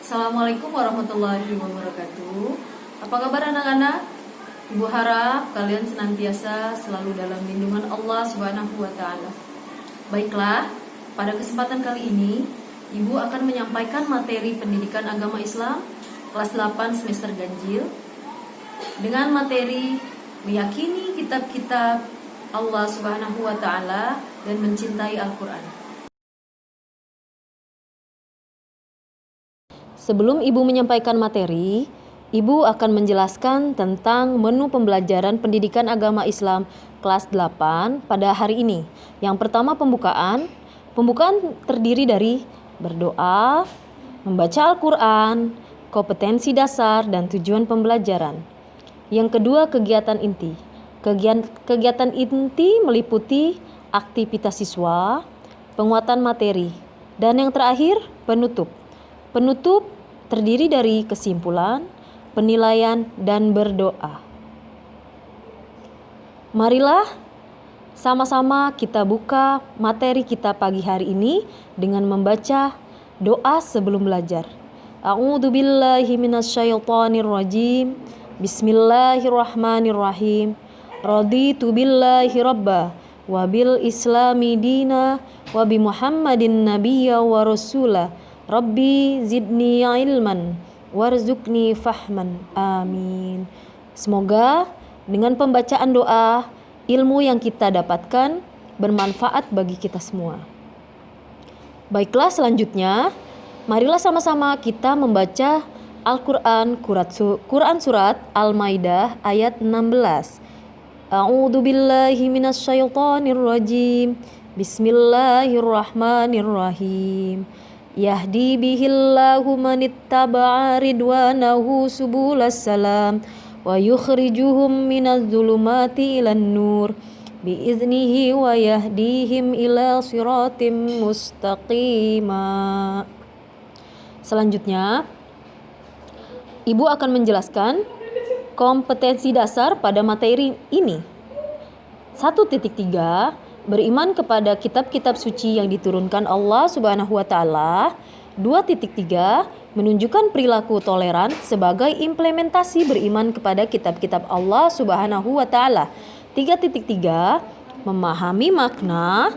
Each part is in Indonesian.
Assalamualaikum warahmatullahi wabarakatuh. Apa kabar anak-anak? Ibu harap kalian senantiasa selalu dalam lindungan Allah Subhanahu wa taala. Baiklah, pada kesempatan kali ini Ibu akan menyampaikan materi pendidikan agama Islam kelas 8 semester ganjil dengan materi meyakini kitab-kitab Allah Subhanahu wa taala dan mencintai Al-Qur'an. Sebelum Ibu menyampaikan materi, Ibu akan menjelaskan tentang menu pembelajaran pendidikan agama Islam kelas 8 pada hari ini. Yang pertama pembukaan. Pembukaan terdiri dari berdoa, membaca Al-Quran, kompetensi dasar, dan tujuan pembelajaran. Yang kedua kegiatan inti. Kegiatan inti meliputi aktivitas siswa, penguatan materi, dan yang terakhir penutup. Penutup terdiri dari kesimpulan, penilaian, dan berdoa. Marilah sama-sama kita buka materi kita pagi hari ini dengan membaca doa sebelum belajar. A'udzubillahi minasyaitonirrajim. Bismillahirrahmanirrahim. Raditu billahi rabba wa bil islami dina wa bi Muhammadin nabiyya wa rasulah. Rabbi zidni ilman warzuqni fahman. Amin. Semoga dengan pembacaan doa, ilmu yang kita dapatkan bermanfaat bagi kita semua. Baiklah, selanjutnya marilah sama-sama kita membaca Al-Quran, Quran surat Al-Maidah ayat 16. A'udzu billahi minasyaitonir rajim. Bismillahirrahmanirrahim. Yahdi bihillahu manittaba'a ridwanahu subulas salam wa yukhrijuhum minaz zulumati ilan nur biiznihi wa yahdihim ila siratim mustaqima. Selanjutnya, Ibu akan menjelaskan kompetensi dasar pada materi ini. 1.3 Beriman kepada kitab-kitab suci yang diturunkan Allah Subhanahu wa taala. 2.3 Menunjukkan perilaku toleran sebagai implementasi beriman kepada kitab-kitab Allah Subhanahu wa taala. 3.3 Memahami makna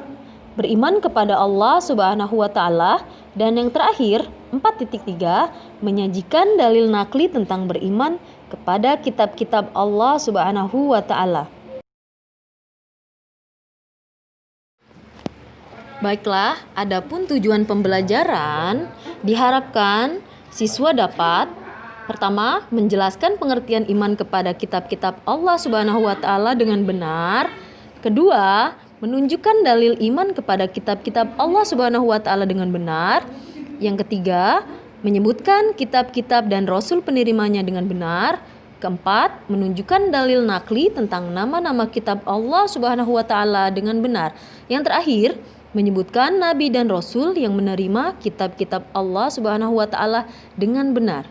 beriman kepada Allah Subhanahu wa taala. Dan yang terakhir 4.3 Menyajikan dalil nakli tentang beriman kepada kitab-kitab Allah Subhanahu wa taala. Baiklah, adapun tujuan pembelajaran diharapkan siswa dapat pertama, menjelaskan pengertian iman kepada kitab-kitab Allah Subhanahu wa taala dengan benar. Kedua, menunjukkan dalil iman kepada kitab-kitab Allah Subhanahu wa taala dengan benar. Yang ketiga, menyebutkan kitab-kitab dan rasul penerimanya dengan benar. Keempat, menunjukkan dalil nakli tentang nama-nama kitab Allah Subhanahu wa taala dengan benar. Yang terakhir, menyebutkan nabi dan rasul yang menerima kitab-kitab Allah Subhanahu wa taala dengan benar.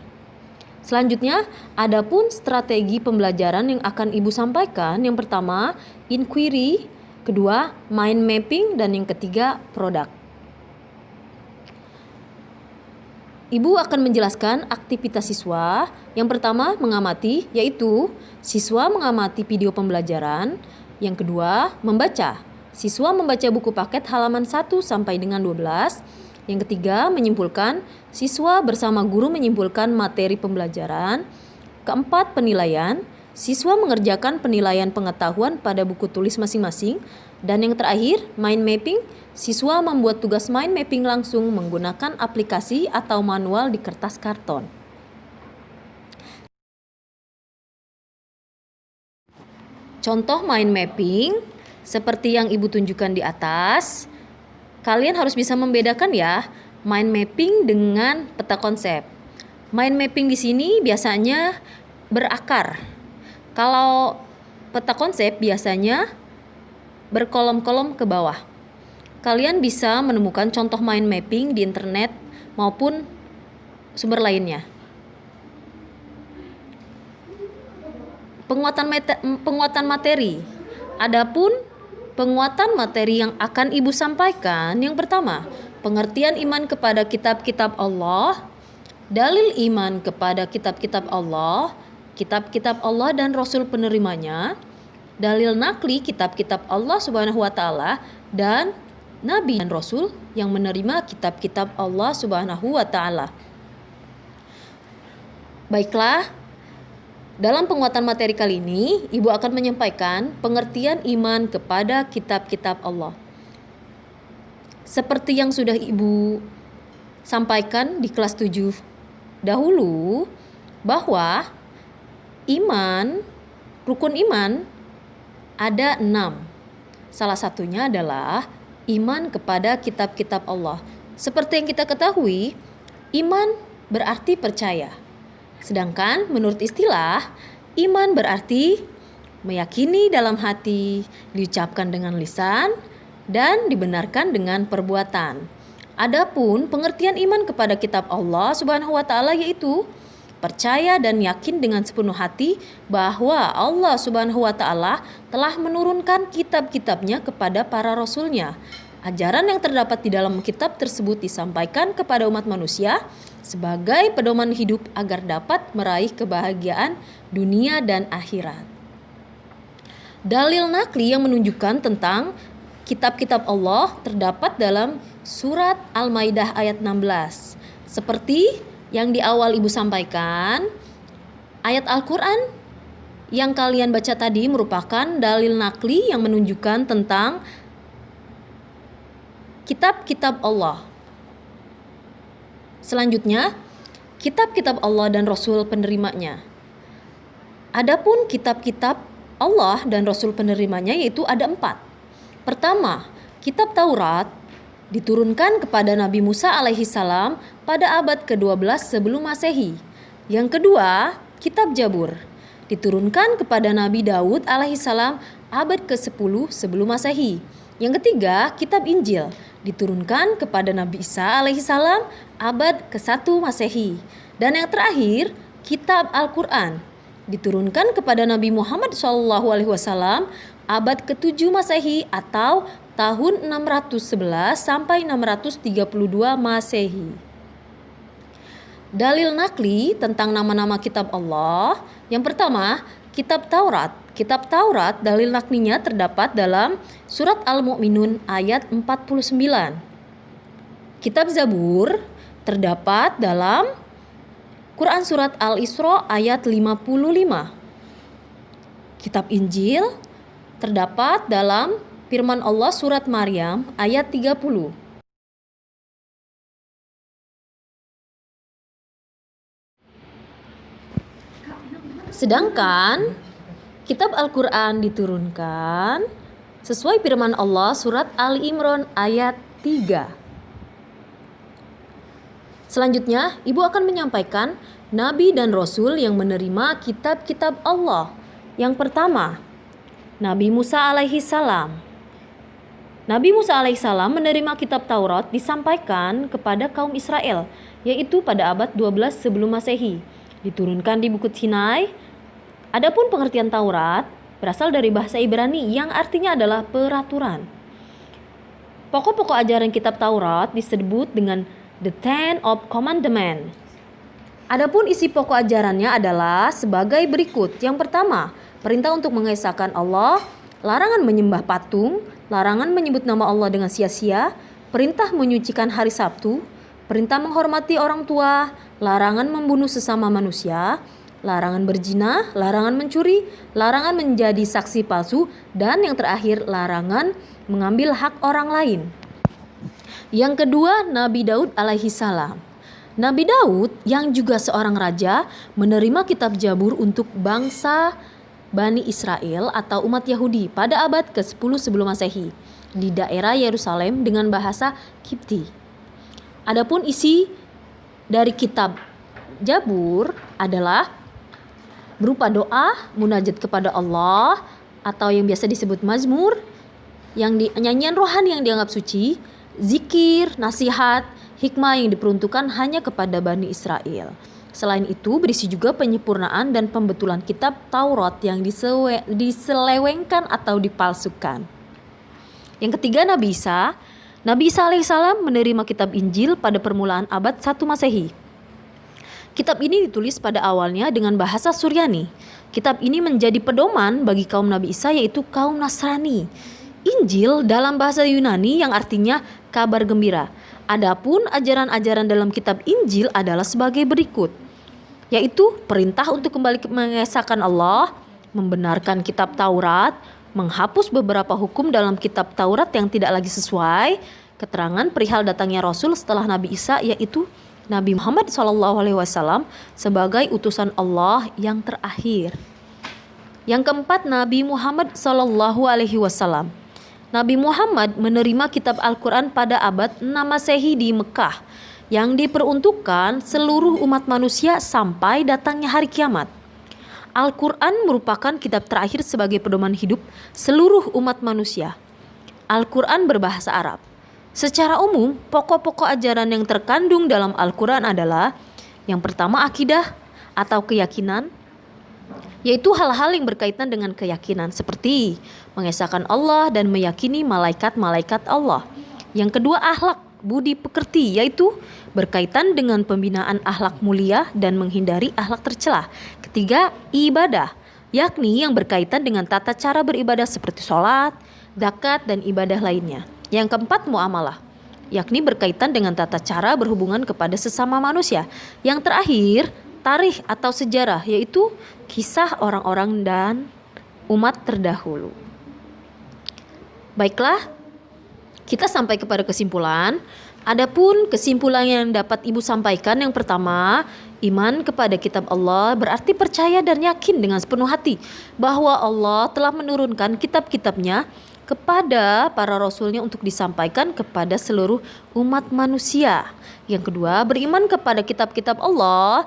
Selanjutnya, adapun strategi pembelajaran yang akan Ibu sampaikan. Yang pertama, inquiry, kedua, mind mapping, dan yang ketiga, product. Ibu akan menjelaskan aktivitas siswa. Yang pertama, mengamati, yaitu siswa mengamati video pembelajaran. Yang kedua, membaca. Siswa membaca buku paket halaman 1 sampai dengan 12. Yang ketiga, menyimpulkan. Siswa bersama guru menyimpulkan materi pembelajaran. Keempat, penilaian. Siswa mengerjakan penilaian pengetahuan pada buku tulis masing-masing. Dan yang terakhir, mind mapping. Siswa membuat tugas mind mapping langsung menggunakan aplikasi atau manual di kertas karton. Contoh mind mapping seperti yang Ibu tunjukkan di atas. Kalian harus bisa membedakan ya, mind mapping dengan peta konsep. Mind mapping di sini biasanya berakar. Kalau peta konsep biasanya berkolom-kolom ke bawah. Kalian bisa menemukan contoh mind mapping di internet maupun sumber lainnya. Penguatan materi. Adapun penguatan materi yang akan Ibu sampaikan, yang pertama, pengertian iman kepada kitab-kitab Allah. Dalil iman kepada kitab-kitab Allah dan Rasul penerimanya. Dalil nakli kitab-kitab Allah Subhanahu wa taala dan Nabi dan Rasul yang menerima kitab-kitab Allah Subhanahu wa taala. Baiklah, dalam penguatan materi kali ini, Ibu akan menyampaikan pengertian iman kepada kitab-kitab Allah. Seperti yang sudah Ibu sampaikan di kelas 7 dahulu, bahwa rukun iman ada 6. Salah satunya adalah iman kepada kitab-kitab Allah. Seperti yang kita ketahui, iman berarti percaya. Sedangkan menurut istilah, iman berarti meyakini dalam hati, diucapkan dengan lisan, dan dibenarkan dengan perbuatan. Adapun pengertian iman kepada kitab Allah Subhanahu wa taala yaitu percaya dan yakin dengan sepenuh hati bahwa Allah Subhanahu wa taala telah menurunkan kitab-kitabnya kepada para rasulnya. Ajaran yang terdapat di dalam kitab tersebut disampaikan kepada umat manusia sebagai pedoman hidup agar dapat meraih kebahagiaan dunia dan akhirat. Dalil nakli yang menunjukkan tentang kitab-kitab Allah terdapat dalam surat Al-Maidah ayat 16. Seperti yang di awal Ibu sampaikan, ayat Al-Quran yang kalian baca tadi merupakan dalil nakli yang menunjukkan tentang kitab-kitab Allah. Selanjutnya, kitab-kitab Allah dan Rasul penerimanya. Adapun kitab-kitab Allah dan Rasul penerimanya yaitu ada 4. Pertama, kitab Taurat diturunkan kepada Nabi Musa alaihi salam pada abad ke-12 sebelum Masehi. Yang kedua, kitab Jabur diturunkan kepada Nabi Daud alaihi salam abad ke-10 sebelum Masehi. Yang ketiga, kitab Injil diturunkan kepada Nabi Isa alaihi salam abad ke-1 Masehi. Dan yang terakhir, kitab Al-Quran diturunkan kepada Nabi Muhammad SAW abad ke-7 Masehi atau tahun 611 sampai 632 Masehi. Dalil nakli tentang nama-nama kitab Allah. Yang pertama, kitab Taurat. Kitab Taurat dalil naklinya terdapat dalam surat Al-Mu'minun ayat 49. Kitab Zabur terdapat dalam Quran surat Al-Isra ayat 55. Kitab Injil terdapat dalam firman Allah surat Maryam ayat 30. Sedangkan kitab Al-Quran diturunkan sesuai firman Allah surat Ali Imran ayat 3. Selanjutnya, Ibu akan menyampaikan Nabi dan Rasul yang menerima kitab-kitab Allah. Yang pertama, Nabi Musa alaihi salam. Nabi Musa alaihissalam menerima kitab Taurat disampaikan kepada kaum Israel, yaitu pada abad 12 sebelum Masehi. Diturunkan di Bukit Sinai. Adapun pengertian Taurat berasal dari bahasa Ibrani yang artinya adalah peraturan. Pokok-pokok ajaran kitab Taurat disebut dengan The Ten of Commandments. Adapun isi pokok ajarannya adalah sebagai berikut. Yang pertama, perintah untuk mengesahkan Allah, larangan menyembah patung, larangan menyebut nama Allah dengan sia-sia, perintah menyucikan hari Sabtu, perintah menghormati orang tua, larangan membunuh sesama manusia, larangan berzina, larangan mencuri, larangan menjadi saksi palsu, dan yang terakhir larangan mengambil hak orang lain. Yang kedua, Nabi Daud alaihi salam. Nabi Daud yang juga seorang raja menerima kitab Jabur untuk bangsa Bani Israel atau umat Yahudi pada abad ke-10 sebelum Masehi di daerah Yerusalem dengan bahasa Kipti. Adapun isi dari kitab Jabur adalah berupa doa, munajat kepada Allah atau yang biasa disebut mazmur, nyanyian rohani yang dianggap suci, zikir, nasihat, hikmah yang diperuntukkan hanya kepada Bani Israel. Selain itu berisi juga penyempurnaan dan pembetulan kitab Taurat yang diselewengkan atau dipalsukan. Yang ketiga, Nabi Isa. Nabi Isa alaihissalam menerima kitab Injil pada permulaan abad 1 Masehi. Kitab ini ditulis pada awalnya dengan bahasa Suryani. Kitab ini menjadi pedoman bagi kaum Nabi Isa, yaitu kaum Nasrani. Injil dalam bahasa Yunani yang artinya kabar gembira. Adapun ajaran-ajaran dalam kitab Injil adalah sebagai berikut, yaitu perintah untuk kembali mengesahkan Allah, membenarkan kitab Taurat, menghapus beberapa hukum dalam kitab Taurat yang tidak lagi sesuai, keterangan perihal datangnya Rasul setelah Nabi Isa, yaitu Nabi Muhammad SAW sebagai utusan Allah yang terakhir. Yang keempat, Nabi Muhammad SAW. Nabi Muhammad menerima kitab Al-Quran pada abad 6 Masehi di Mekah, yang diperuntukkan seluruh umat manusia sampai datangnya hari kiamat. Al-Quran merupakan kitab terakhir sebagai pedoman hidup seluruh umat manusia. Al-Quran berbahasa Arab. Secara umum, pokok-pokok ajaran yang terkandung dalam Al-Quran adalah yang pertama akidah atau keyakinan, yaitu hal-hal yang berkaitan dengan keyakinan seperti mengesahkan Allah dan meyakini malaikat-malaikat Allah. Yang kedua akhlak, budi pekerti, yaitu berkaitan dengan pembinaan akhlak mulia dan menghindari akhlak tercela. Ketiga, ibadah, yakni yang berkaitan dengan tata cara beribadah seperti sholat, zakat, dan ibadah lainnya. Yang keempat, muamalah, yakni berkaitan dengan tata cara berhubungan kepada sesama manusia. Yang terakhir, tarikh atau sejarah, yaitu kisah orang-orang dan umat terdahulu. Baiklah, kita sampai kepada kesimpulan. Adapun kesimpulan yang dapat Ibu sampaikan, yang pertama, iman kepada kitab Allah berarti percaya dan yakin dengan sepenuh hati bahwa Allah telah menurunkan kitab-kitabnya kepada para rasulnya untuk disampaikan kepada seluruh umat manusia. Yang kedua, beriman kepada kitab-kitab Allah,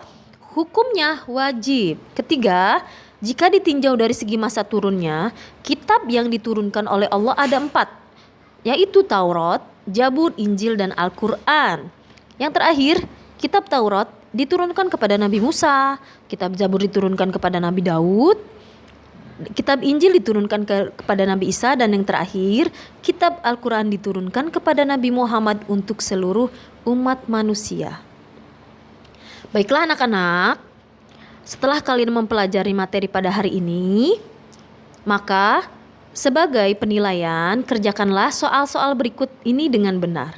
hukumnya wajib. Ketiga, jika ditinjau dari segi masa turunnya, kitab yang diturunkan oleh Allah ada 4, yaitu Taurat, Zabur, Injil, dan Al-Quran. Yang terakhir, kitab Taurat diturunkan kepada Nabi Musa, kitab Zabur diturunkan kepada Nabi Daud, kitab Injil diturunkan kepada Nabi Isa, dan yang terakhir, kitab Al-Quran diturunkan kepada Nabi Muhammad untuk seluruh umat manusia. Baiklah anak-anak, setelah kalian mempelajari materi pada hari ini, maka sebagai penilaian, kerjakanlah soal-soal berikut ini dengan benar.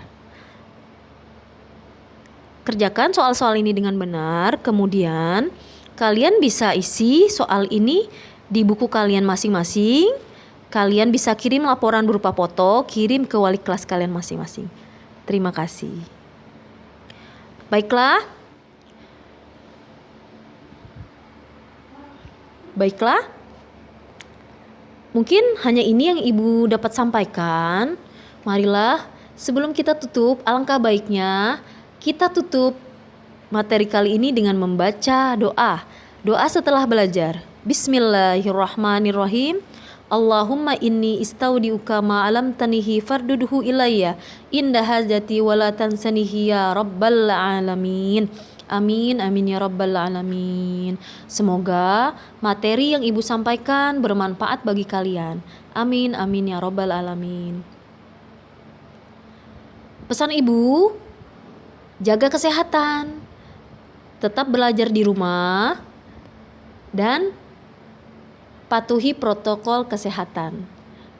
Kerjakan soal-soal ini dengan benar, kemudian kalian bisa isi soal ini di buku kalian masing-masing. Kalian bisa kirim laporan berupa foto, kirim ke wali kelas kalian masing-masing. Terima kasih. Baiklah. Mungkin hanya ini yang Ibu dapat sampaikan. Marilah sebelum kita tutup, alangkah baiknya kita tutup materi kali ini dengan membaca doa. Doa setelah belajar. Bismillahirrahmanirrahim. Allahumma inni istaudiuka ma alamtanihi fardudhu ilayya inda hajati wala tansanihi ya rabbal alamin. Amin, amin ya rabbal alamin. Semoga materi yang Ibu sampaikan bermanfaat bagi kalian. Amin, amin ya rabbal alamin. Pesan Ibu, jaga kesehatan, tetap belajar di rumah, dan patuhi protokol kesehatan.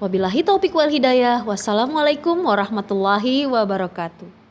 Wabillahi taufiq wal hidayah. Wassalamualaikum warahmatullahi wabarakatuh.